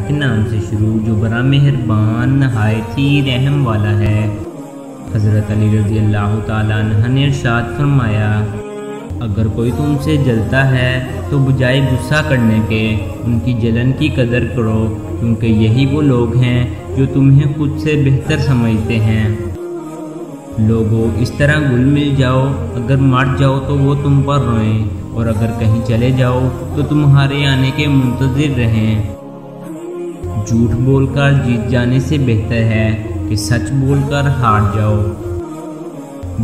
اللہ کے نام سے شروع جو بڑا مہربان نہایت ہی رحم والا ہے۔ حضرت علی رضی اللہ تعالیٰ عنہ نے ارشاد فرمایا، اگر کوئی تم سے جلتا ہے تو بجائے غصہ کرنے کے ان کی جلن کی قدر کرو، کیونکہ یہی وہ لوگ ہیں جو تمہیں خود سے بہتر سمجھتے ہیں۔ لوگوں اس طرح گل مل جاؤ، اگر مر جاؤ تو وہ تم پر روئیں، اور اگر کہیں چلے جاؤ تو تمہارے آنے کے منتظر رہیں۔ جھوٹ بول کر جیت جانے سے بہتر ہے کہ سچ بول کر ہار جاؤ۔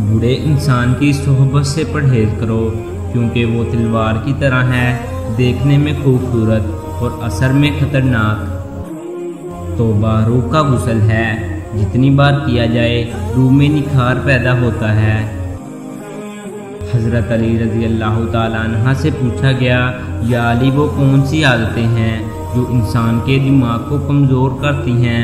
برے انسان کی صحبت سے پرہیز کرو، کیونکہ وہ تلوار کی طرح ہے، دیکھنے میں خوبصورت اور اثر میں خطرناک۔ توبہ روح کا غسل ہے، جتنی بار کیا جائے روح میں نکھار پیدا ہوتا ہے۔ حضرت علی رضی اللہ تعالیٰ عنہ سے پوچھا گیا، یا علی وہ کون سی عادتیں ہیں جو انسان کے دماغ کو کمزور کرتی ہیں؟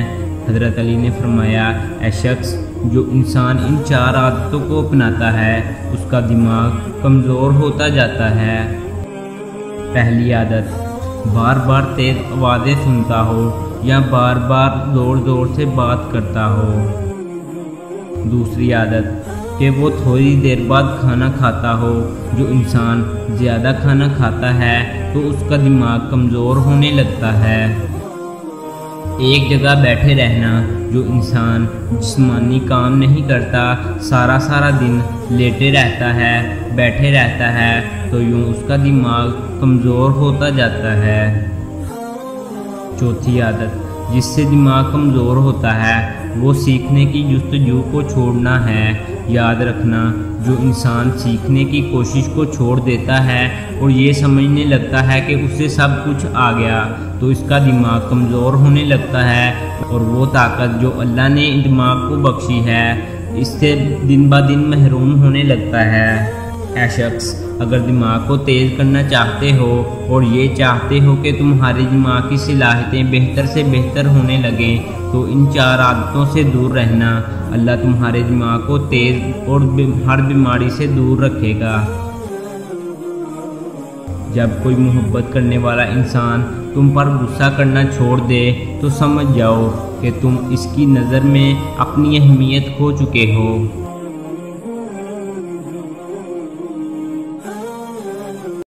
حضرت علی نے فرمایا، اے شخص جو انسان ان 4 عادتوں کو اپناتا ہے اس کا دماغ کمزور ہوتا جاتا ہے۔ پہلی عادت، بار بار تیز آوازیں سنتا ہو یا بار بار زور زور سے بات کرتا ہو۔ دوسری عادت کہ وہ تھوڑی دیر بعد کھانا کھاتا ہو۔ جو انسان زیادہ کھانا کھاتا ہے تو اس کا دماغ کمزور ہونے لگتا ہے۔ ایک جگہ بیٹھے رہنا، جو انسان جسمانی کام نہیں کرتا، سارا دن لیٹے رہتا ہے، بیٹھے رہتا ہے، تو یوں اس کا دماغ کمزور ہوتا جاتا ہے۔ چوتھی عادت جس سے دماغ کمزور ہوتا ہے وہ سیکھنے کی جستجو کو چھوڑنا ہے۔ یاد رکھنا، جو انسان سیکھنے کی کوشش کو چھوڑ دیتا ہے اور یہ سمجھنے لگتا ہے کہ اسے سب کچھ آ گیا، تو اس کا دماغ کمزور ہونے لگتا ہے، اور وہ طاقت جو اللہ نے دماغ کو بخشی ہے اس سے دن بہ دن محروم ہونے لگتا ہے۔ اے شخص، اگر دماغ کو تیز کرنا چاہتے ہو اور یہ چاہتے ہو کہ تمہارے دماغ کی صلاحیتیں بہتر سے بہتر ہونے لگیں، تو ان 4 عادتوں سے دور رہنا۔ اللہ تمہارے دماغ کو تیز اور ہر بیماری سے دور رکھے گا۔ جب کوئی محبت کرنے والا انسان تم پر غصہ کرنا چھوڑ دے تو سمجھ جاؤ کہ تم اس کی نظر میں اپنی اہمیت کھو چکے ہو۔